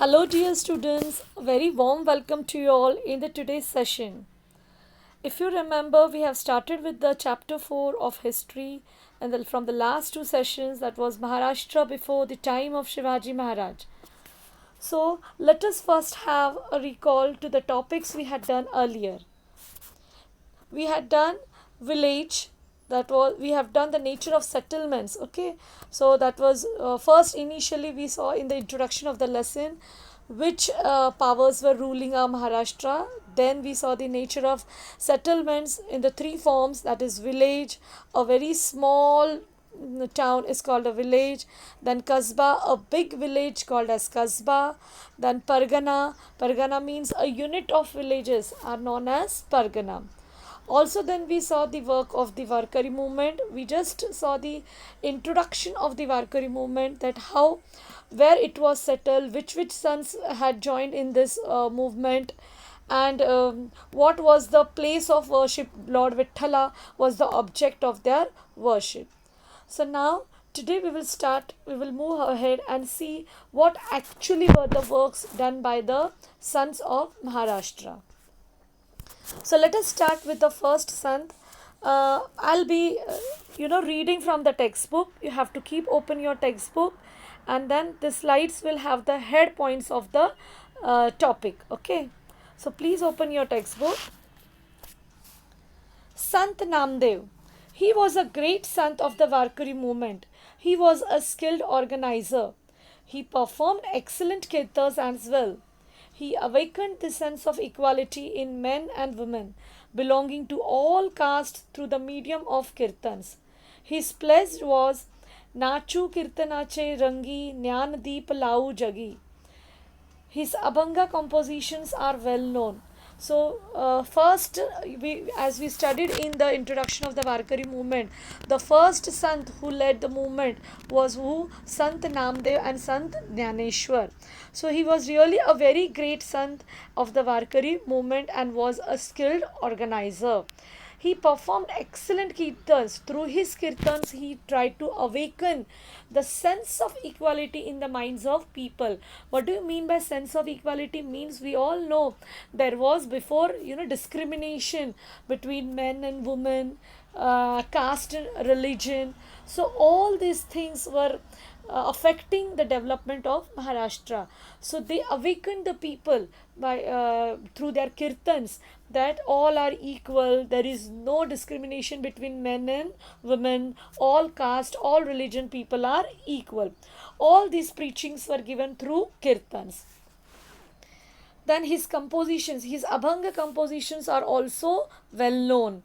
Hello, dear students. A very warm welcome to you all in the today's session. If you remember, we have started with the chapter 4 of history, and from the last two sessions, that was Maharashtra before the time of Shivaji Maharaj. So, let us first have a recall to the topics we had done earlier. We had done village, that was we have done the nature of settlements. Okay, so that was first initially we saw in the introduction of the lesson which powers were ruling our Maharashtra. Then we saw the nature of settlements in the three forms, that is village, a very small town is called a village, then kasba, a big village called as kasba, then pargana means a unit of villages are known as pargana. Also, then we saw the work of the Varkari movement. We just saw the introduction of the Varkari movement, that how, where it was settled, which sons had joined in this movement, and what was the place of worship. Lord Vithala was the object of their worship. So now today we will move ahead and see what actually were the works done by the sons of Maharashtra. So let us start with the first sant. I'll be, reading from the textbook. You have to keep open your textbook, and then the slides will have the head points of the topic. Okay. So please open your textbook. Sant Namdev. He was a great sant of the Varkari movement. He was a skilled organizer. He performed excellent kirtans as well. He awakened the sense of equality in men and women, belonging to all castes through the medium of kirtans. His pledge was Nachu Kirtanache Rangi Nyan Deep Lau Jagi. His Abhanga compositions are well known. So, first, as we studied in the introduction of the Varkari movement, the first Sant who led the movement was who? Sant Namdev and Sant Jnaneshwar. So, he was really a very great Sant of the Varkari movement and was a skilled organizer. He performed excellent kirtans. Through his kirtans, he tried to awaken the sense of equality in the minds of people. What do you mean by sense of equality? Means we all know there was before, discrimination between men and women, caste and religion. So all these things were affecting the development of Maharashtra. So they awakened the people by through their kirtans, that all are equal. There is no discrimination between men and women. All caste, all religion people are equal. All these preachings were given through kirtans. Then his compositions, his Abhanga compositions are also well known.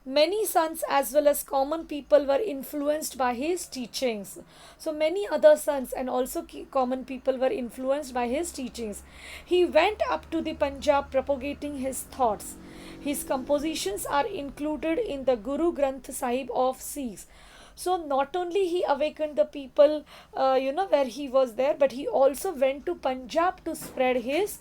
Many sons as well as common people were influenced by his teachings. So many other sons and also common people were influenced by his teachings. He went up to the Punjab propagating his thoughts. His compositions are included in the Guru Granth Sahib of Sikhs. So not only he awakened the people, where he was there, but he also went to Punjab to spread his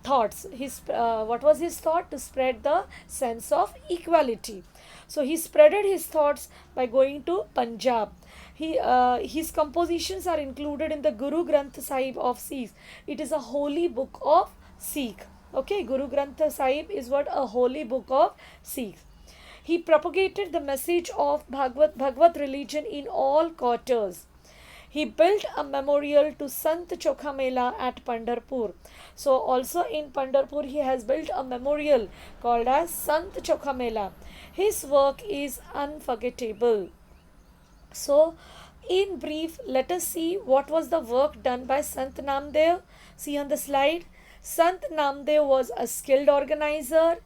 thoughts. His what was his thought? To spread the sense of equality. So he spreaded his thoughts by going to Punjab. His compositions are included in the Guru Granth Sahib of Sikhs. It is a holy book of Sikh. Okay, Guru Granth Sahib is what? A holy book of Sikhs. He propagated the message of Bhagavad religion in all quarters. He built a memorial to Sant Chokhamela at Pandharpur. So also in Pandharpur he has built a memorial called as Sant Chokhamela. His work is unforgettable. So in brief, let us see what was the work done by Sant Namdev. See on the slide. Sant Namdev was a skilled organizer.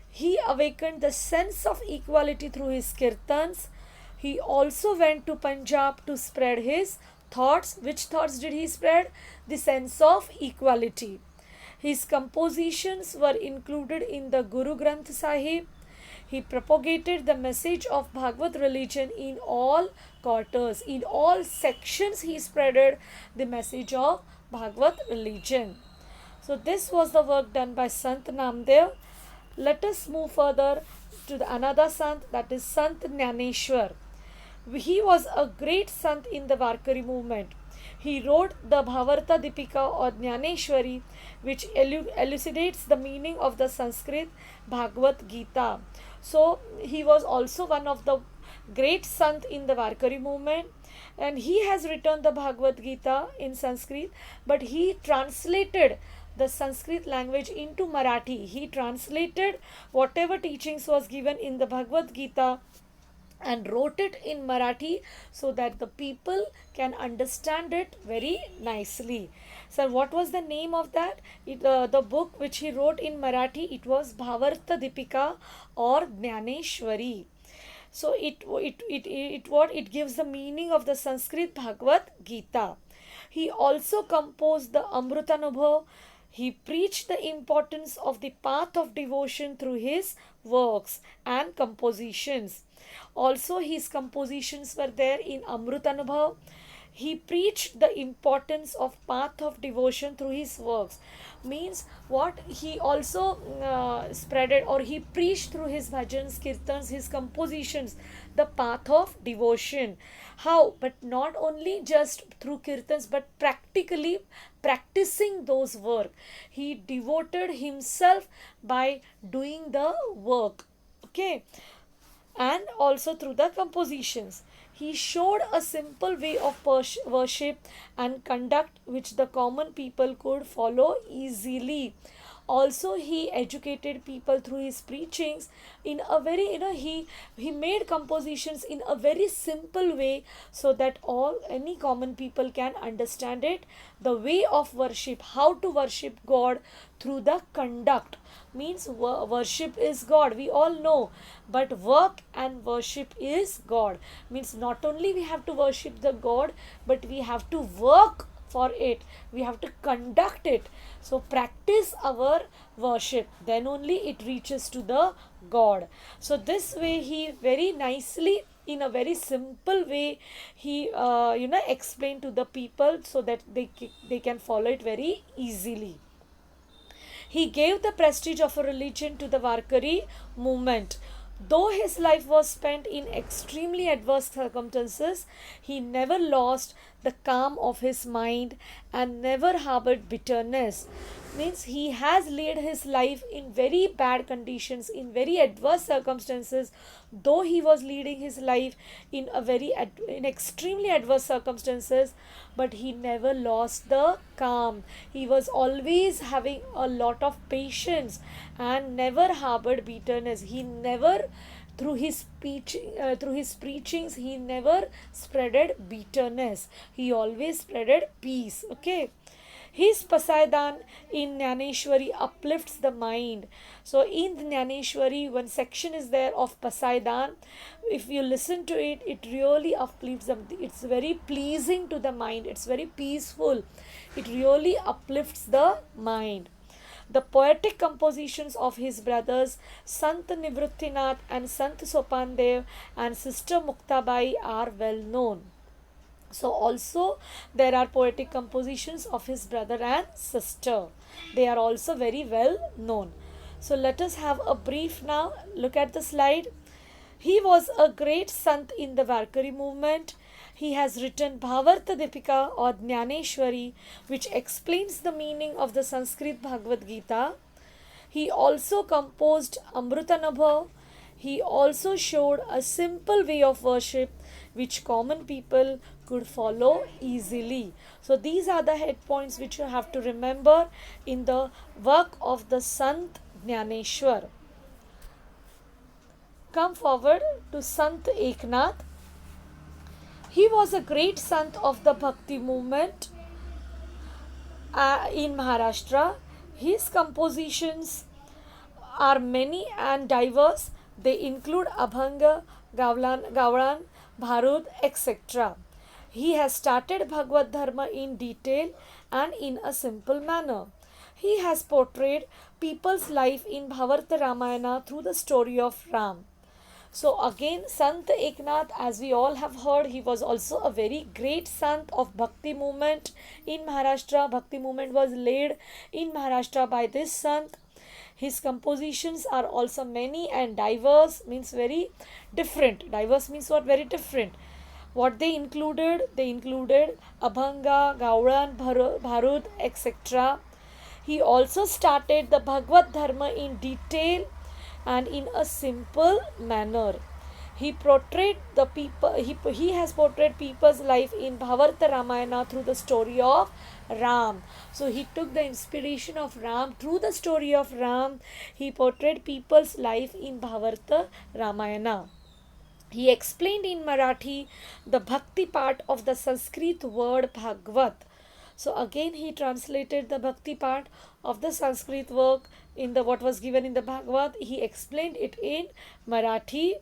He awakened the sense of equality through his kirtans. He also went to Punjab to spread his thoughts. Which thoughts did he spread? The sense of equality. His compositions were included in the Guru Granth Sahib. He propagated the message of Bhagavad religion in all quarters. In all sections he spreaded the message of Bhagavad religion. So this was the work done by Sant Namdev. Let us move further to another Sant, that is Sant Jnaneshwar. He was a great Sant in the Varkari movement. He wrote the Bhavarta Dipika or Jnaneshwari, which elucidates the meaning of the Sanskrit Bhagavad Gita. So he was also one of the great sant in the Varkari movement, and he has written the Bhagavad Gita in Sanskrit, but he translated the Sanskrit language into Marathi. He translated whatever teachings was given in the Bhagavad Gita and wrote it in Marathi so that the people can understand it very nicely. So what was the name of that? The book which he wrote in Marathi, it was Bhavarta Dipika or Jnaneshwari. So it gives the meaning of the Sanskrit Bhagavad Gita. He also composed the Amrutanubhav. He preached the importance of the path of devotion through his works and compositions. Also, his compositions were there in Amrutanubhav. He preached the importance of path of devotion through his works. Means what? He also spreaded, or he preached through his bhajans, kirtans, his compositions, the path of devotion. How? But not only just through kirtans, but practically practicing those work. He devoted himself by doing the work. Okay, and also through the compositions. He showed a simple way of worship and conduct which the common people could follow easily. Also, he educated people through his preachings in a very, he made compositions in a very simple way so that all any common people can understand it. The way of worship, how to worship God through the conduct. Means worship is God, we all know, but work and worship is God. Means not only we have to worship the God, but we have to work for it, we have to conduct it. So practice our worship, then only it reaches to the God. So this way he very nicely, in a very simple way, he explained to the people so that they can follow it very easily. He gave the prestige of a religion to the Varkari movement. Though his life was spent in extremely adverse circumstances, he never lost the calm of his mind and never harbored bitterness. Means he has led his life in very bad conditions, in very adverse circumstances. Though he was leading his life in in extremely adverse circumstances, but he never lost the calm. He was always having a lot of patience and never harbored bitterness. He never, through his speech, through his preachings, he never spreaded bitterness. He always spreaded peace. Okay. His Pasaidan in Jnaneshwari uplifts the mind. So in Jnaneshwari, one section is there of Pasaidan. If you listen to it, it really uplifts them. It's very pleasing to the mind. It's very peaceful. It really uplifts the mind. The poetic compositions of his brothers Sant Nivruttinath and Sant Sopandev and Sister Muktabai are well known. So also there are poetic compositions of his brother and sister. They are also very well known. So let us have a brief now. Look at the slide. He was a great sant in the Varkari movement. He has written Bhavarta Dipika or Jnaneshwari, which explains the meaning of the Sanskrit Bhagavad Gita. He also composed Amrutanubhav. He also showed a simple way of worship which common people could follow easily. So these are the head points which you have to remember in the work of the Sant Jnaneshwar. Come forward to Sant Eknath. He was a great sant of the Bhakti movement in Maharashtra. His compositions are many and diverse. They include Abhanga, Gavlan, Bharud, etc. He has started Bhagavad Dharma in detail and in a simple manner. He has portrayed people's life in Bhavarta Ramayana through the story of Ram. So again, Sant Eknath, as we all have heard, he was also a very great sant of Bhakti movement in Maharashtra. Bhakti movement was led in Maharashtra by this sant. His compositions are also many and diverse, means very different. Diverse means what? Very different. What they included? They included Abhanga, Gauran, Bharut, etc. He also started the Bhagavad Dharma in detail and in a simple manner. He portrayed the people. He has portrayed people's life in Bhavarata Ramayana through the story of Ram. So he took the inspiration of Ram through the story of Ram. He portrayed people's life in Bhavarata Ramayana. He explained in Marathi the bhakti part of the Sanskrit word Bhagvat. So again he translated the bhakti part of the Sanskrit work in the what was given in the Bhagavad. He explained it in Marathi.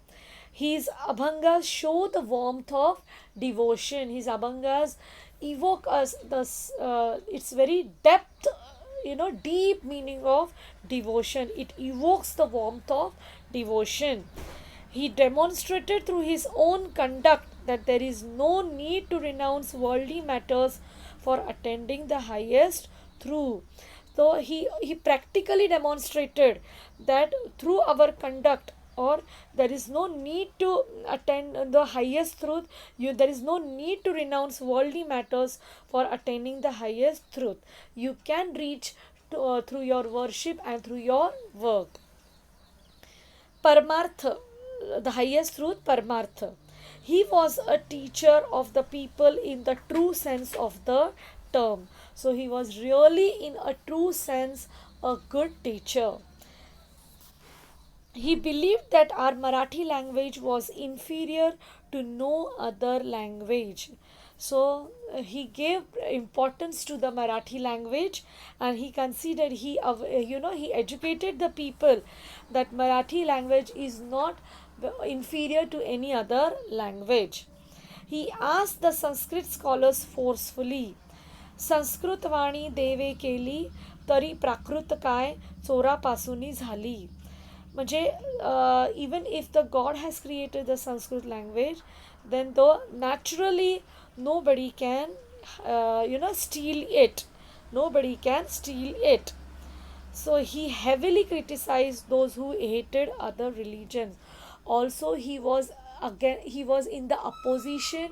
His abhangas show the warmth of devotion. His abhangas evoke us the its very depth, deep meaning of devotion. It evokes the warmth of devotion. He demonstrated through his own conduct that there is no need to renounce worldly matters for attending the highest truth. So he practically demonstrated that through our conduct, or there is no need to attend the highest truth, there is no need to renounce worldly matters for attaining the highest truth. You can reach through your worship and through your work. Paramartha, the highest truth, Paramartha. He was a teacher of the people in the true sense of the term. So he was really, in a true sense, a good teacher. He believed that our Marathi language was inferior to no other language. So he gave importance to the Marathi language, and he considered, he educated the people that Marathi language is not inferior to any other language. He asked the Sanskrit scholars forcefully, Sanskrit वाणी देवे केली तरी प्राकृत काय चोरापासूनी झाली. म्हणजे even if the God has created the Sanskrit language, then though naturally nobody can steal it. Nobody can steal it. So he heavily criticized those who hated other religions. Also, he was in the opposition.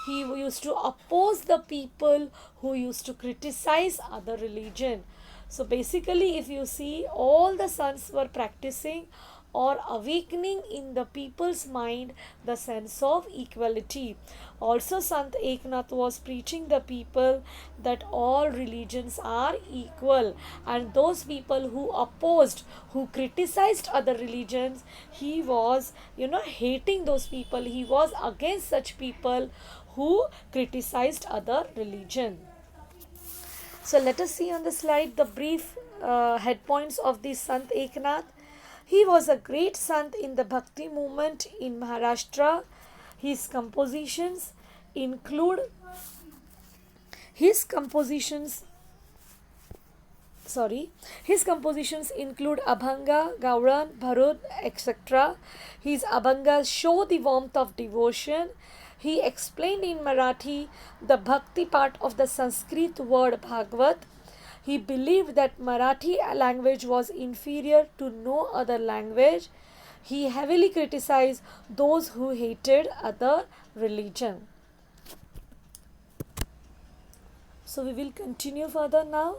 He used to oppose the people who used to criticize other religion. So basically, if you see, all the sons were practicing or awakening in the people's mind the sense of equality. Also, Sant Eknath was preaching the people that all religions are equal, and those people who opposed, who criticized other religions, he was hating those people. He was against such people who criticized other religion. So let us see on the slide the brief head points of the Sant Eknath. He was a great sant in the Bhakti movement in Maharashtra. His compositions include his compositions include Abhanga, Gauran, Bharut, etc. His Abhangas show the warmth of devotion. He explained in Marathi the Bhakti part of the Sanskrit word Bhagavat. He believed that Marathi language was inferior to no other language. He heavily criticized those who hated other religion. So we will continue further now.